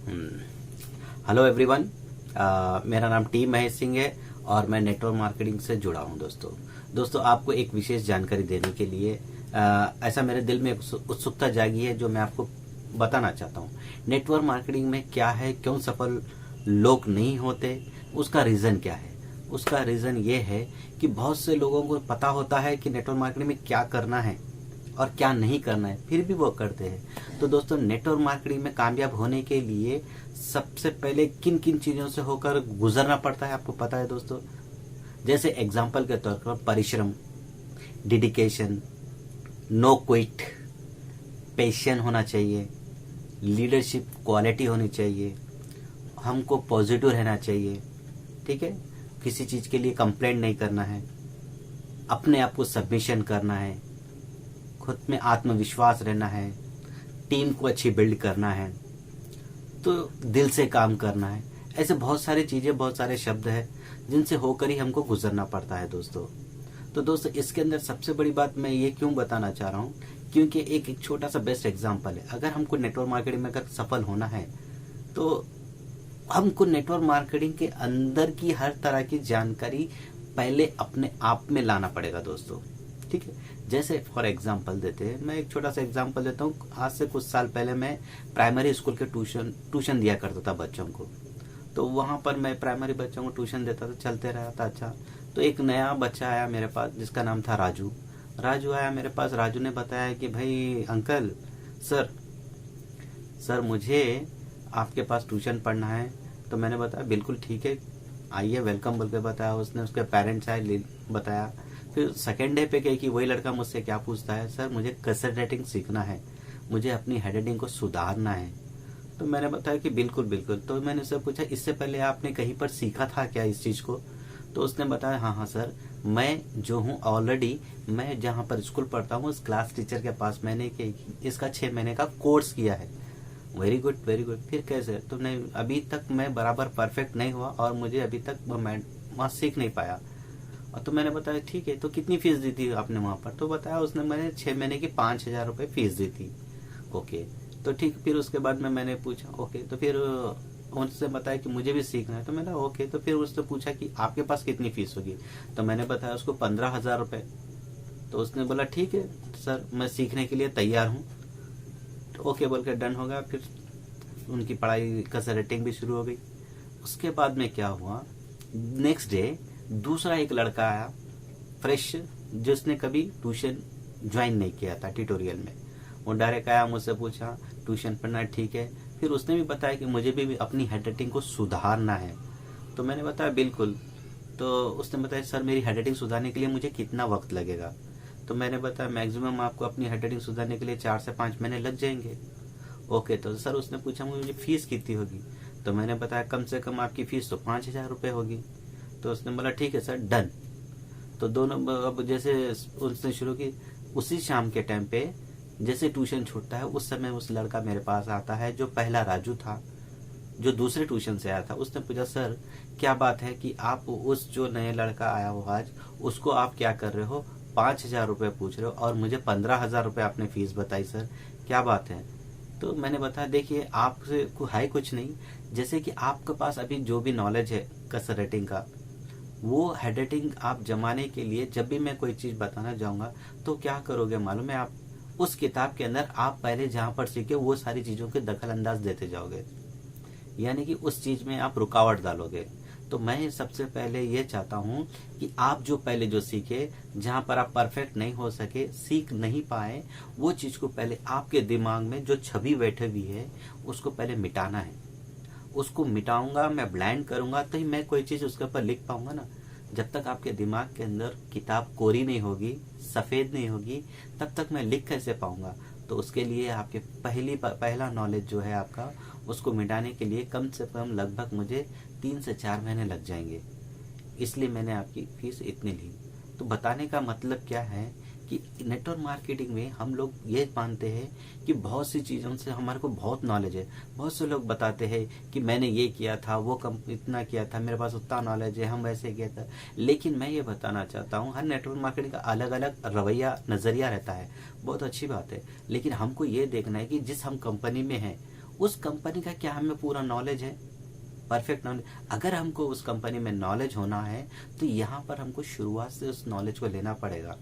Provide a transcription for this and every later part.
Hello everyone. मेरा नाम T Mahesh Singh है और मैं नेटवर्क मार्केटिंग से जुड़ा हूं। दोस्तों आपको एक विशेष जानकारी देने के लिए ऐसा मेरे दिल में उत्सुकता जागी है जो मैं आपको बताना चाहता हूं। नेटवर्क मार्केटिंग में क्या है, क्यों सफल लोग नहीं होते, उसका रीज़न क्या है। उसका रीज़न ये है कि बहुत से लोगों को पता होता है कि नेटवर्क मार्केटिंग में क्या करना है और क्या नहीं करना है, फिर भी वो करते हैं। तो दोस्तों नेटवर्क मार्केटिंग में कामयाब होने के लिए सबसे पहले किन किन चीज़ों से होकर गुजरना पड़ता है आपको पता है दोस्तों। जैसे एग्जाम्पल के तौर पर परिश्रम, डेडिकेशन, नो क्विट, पेशेंस होना चाहिए, लीडरशिप क्वालिटी होनी चाहिए, हमको पॉजिटिव रहना चाहिए, ठीक है, किसी चीज़ के लिए कंप्लेंट नहीं करना है, अपने आप को सबमिशन करना है, खुद में आत्मविश्वास रहना है, टीम को अच्छी बिल्ड करना है, तो दिल से काम करना है। ऐसे बहुत सारी चीज़ें, बहुत सारे शब्द हैं जिनसे होकर ही हमको गुजरना पड़ता है दोस्तों। तो दोस्तों इसके अंदर सबसे बड़ी बात मैं ये क्यों बताना चाह रहा हूँ, क्योंकि एक छोटा सा बेस्ट एग्जांपल है। अगर हमको नेटवर्क मार्केटिंग में अगर सफल होना है तो हमको नेटवर्क मार्केटिंग के अंदर की हर तरह की जानकारी पहले अपने आप में लाना पड़ेगा दोस्तों, ठीक है। जैसे फॉर एग्जांपल देते हैं, मैं एक छोटा सा एग्जांपल देता हूँ। आज से कुछ साल पहले मैं प्राइमरी स्कूल के ट्यूशन दिया करता था बच्चों को। तो वहाँ पर मैं प्राइमरी बच्चों को ट्यूशन देता था, चलते रहा था अच्छा। तो एक नया बच्चा आया मेरे पास जिसका नाम था राजू। राजू आया मेरे पास। राजू ने बताया कि भाई अंकल, सर मुझे आपके पास ट्यूशन पढ़ना है। तो मैंने बताया बिल्कुल ठीक है, आइए, वेलकम बोल के बताया उसने। उसके पेरेंट्स आए, बताया। फिर सेकेंड डे पे कही कि वही लड़का मुझसे क्या पूछता है, सर मुझे कैसेट राइटिंग सीखना है, मुझे अपनी हैंड राइटिंग को सुधारना है। तो मैंने बताया कि बिल्कुल बिल्कुल। तो मैंने उससे पूछा इससे पहले आपने कहीं पर सीखा था क्या इस चीज़ को। तो उसने बताया हाँ सर, मैं जो हूँ ऑलरेडी, मैं जहाँ पर स्कूल पढ़ता हूँ उस क्लास टीचर के पास मैंने इसका 6 महीने का कोर्स किया है। Very good very good. फिर कैसे। तो नहीं, अभी तक मैं बराबर परफेक्ट नहीं हुआ और मुझे अभी तक वहाँ सीख नहीं पाया। और तो मैंने बताया ठीक है, तो कितनी फीस दी थी आपने वहाँ पर। तो बताया उसने, मैंने 6 महीने की 5,000 रुपये फीस दी थी। ओके, तो ठीक। फिर उसके बाद में मैंने पूछा ओके, तो फिर उनसे बताया कि मुझे भी सीखना है। तो मैंने ओके। तो फिर उससे पूछा कि आपके पास कितनी फीस होगी। तो मैंने बताया उसको 15,000 रुपये। तो उसने बोला ठीक है सर, मैं सीखने के लिए तैयार हूँ। तो ओके बोल के डन हो गया। फिर उनकी पढ़ाई का रेटिंग भी शुरू हो गई। उसके बाद में क्या हुआ, नेक्स्ट डे दूसरा एक लड़का आया फ्रेश, जिसने कभी ट्यूशन ज्वाइन नहीं किया था ट्यूटोरियल में। वो डायरेक्ट आया, मुझसे पूछा ट्यूशन पढ़ना ठीक है। फिर उसने भी बताया कि मुझे भी अपनी हैंड राइटिंग को सुधारना है। तो मैंने बताया बिल्कुल। तो उसने बताया सर मेरी हैंड राइटिंग सुधारने के लिए मुझे कितना वक्त लगेगा। तो मैंने बताया मैक्सिमम आपको अपनी हैंड राइटिंग सुधारने के लिए 4 से 5 महीने लग जाएंगे। ओके। तो सर उसने पूछा मुझे फीस कितनी होगी। तो मैंने बताया कम से कम आपकी फीस तो 5,000 रुपये होगी। तो उसने बोला ठीक है सर, डन। तो दोनों अब जैसे उसने शुरू की, उसी शाम के टाइम पे जैसे ट्यूशन छूटता है उस समय उस लड़का मेरे पास आता है जो पहला राजू था, जो दूसरे ट्यूशन से आया था। उसने पूछा सर क्या बात है कि आप उस जो नए लड़का आया हो आज, उसको आप क्या कर रहे हो, 5,000 रुपये पूछ रहे हो और मुझे 15,000 रुपये आपने फीस बताई, सर क्या बात है। तो मैंने बताया देखिए आपसे है कुछ नहीं, जैसे कि आपके पास अभी जो भी नॉलेज है कसर राइटिंग का, वो हैंड राइटिंग आप जमाने के लिए जब भी मैं कोई चीज़ बताना जाऊँगा तो क्या करोगे मालूम है, आप उस किताब के अंदर आप पहले जहाँ पर सीखे वो सारी चीज़ों के दखल अंदाज देते जाओगे, यानी कि उस चीज़ में आप रुकावट डालोगे। तो मैं सबसे पहले ये चाहता हूँ कि आप जो पहले जो सीखे, जहाँ पर आप परफेक्ट नहीं हो सके, सीख नहीं पाए, वो चीज़ को पहले आपके दिमाग में जो छवि बैठी हुई है उसको पहले मिटाना है। उसको मिटाऊंगा, मैं ब्लाइंड करूंगा तो ही मैं कोई चीज़ उसके ऊपर लिख पाऊंगा ना। जब तक आपके दिमाग के अंदर किताब कोरी नहीं होगी, सफ़ेद नहीं होगी, तब तक मैं लिख कैसे पाऊंगा। तो उसके लिए आपके पहला नॉलेज जो है आपका, उसको मिटाने के लिए कम से कम लगभग मुझे 3 से 4 महीने लग जाएंगे। इसलिए मैंने आपकी फीस इतनी ली। तो बताने का मतलब क्या है कि नेटवर्क मार्केटिंग में हम लोग ये मानते हैं कि बहुत सी चीज़ों से हमारे को बहुत नॉलेज है। बहुत से लोग बताते हैं कि मैंने ये किया था, वो कम इतना किया था, मेरे पास उतना नॉलेज है, हम वैसे किया था। लेकिन मैं ये बताना चाहता हूँ, हर नेटवर्क मार्केटिंग का अलग अलग रवैया, नज़रिया रहता है। बहुत अच्छी बात है, लेकिन हमको ये देखना है कि जिस हम कंपनी में हैं उस कंपनी का क्या हमें पूरा नॉलेज है, परफेक्ट नॉलेज? अगर हमको उस कंपनी में नॉलेज होना है तो यहाँ पर हमको शुरुआत से उस नॉलेज को लेना पड़ेगा।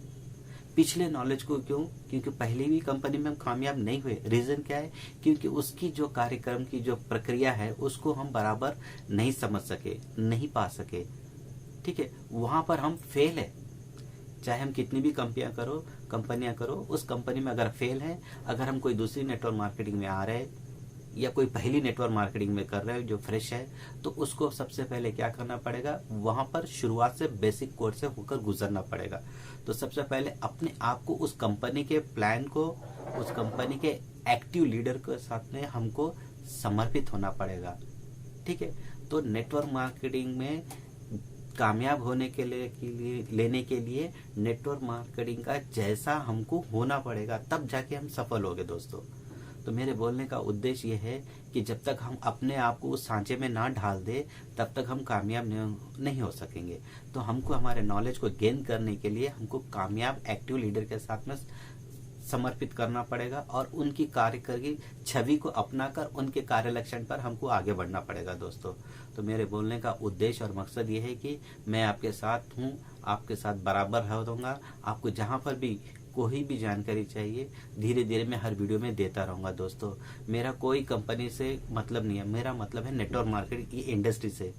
पिछले नॉलेज को क्यों? क्योंकि पहले भी कंपनी में हम कामयाब नहीं हुए। रीजन क्या है? क्योंकि उसकी जो कार्यक्रम की जो प्रक्रिया है उसको हम बराबर नहीं समझ सके, नहीं पा सके। ठीक है, वहां पर हम फेल है। चाहे हम कितनी भी कंपनियां करो, उस कंपनी में अगर फेल है, अगर हम कोई दूसरी नेटवर्क मार्केटिंग में आ रहे हैं या कोई पहली नेटवर्क मार्केटिंग में कर रहे हो जो फ्रेश है, तो उसको सबसे पहले क्या करना पड़ेगा? वहां पर शुरुआत से बेसिक कोर्स से होकर गुजरना पड़ेगा। तो सबसे पहले अपने आप को उस कंपनी के प्लान को, उस कंपनी के एक्टिव लीडर के साथ में हमको समर्पित होना पड़ेगा। ठीक है, तो नेटवर्क मार्केटिंग में कामयाब होने के लिए लेने के लिए नेटवर्क मार्केटिंग का जैसा हमको होना पड़ेगा, तब जाके हम सफल होंगे दोस्तों। तो मेरे बोलने का उद्देश्य ये है कि जब तक हम अपने आप को उस सांचे में ना ढाल दे, तब तक हम कामयाब नहीं हो सकेंगे। तो हमको हमारे नॉलेज को गेन करने के लिए हमको कामयाब एक्टिव लीडर के साथ में समर्पित करना पड़ेगा और उनकी कार्यकारी छवि को अपनाकर उनके कार्य लक्षण पर हमको आगे बढ़ना पड़ेगा दोस्तों। तो मेरे बोलने का उद्देश्य और मकसद ये है कि मैं आपके साथ हूँ, आपके साथ बराबर रहूँगा। आपको जहाँ पर भी कोई भी जानकारी चाहिए, धीरे धीरे मैं हर वीडियो में देता रहूँगा दोस्तों। मेरा कोई कंपनी से मतलब नहीं है, मेरा मतलब है नेटवर्क मार्केटिंग की इंडस्ट्री से।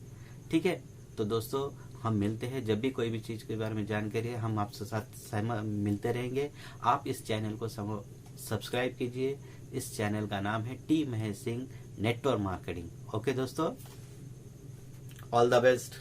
ठीक है, तो दोस्तों हम मिलते हैं, जब भी कोई भी चीज़ के बारे में जानकारी है हम आपके साथ मिलते रहेंगे। आप इस चैनल को सब्सक्राइब कीजिए। इस चैनल का नाम है T Mahesh Singh network marketing. Okay दोस्तों, ऑल द बेस्ट।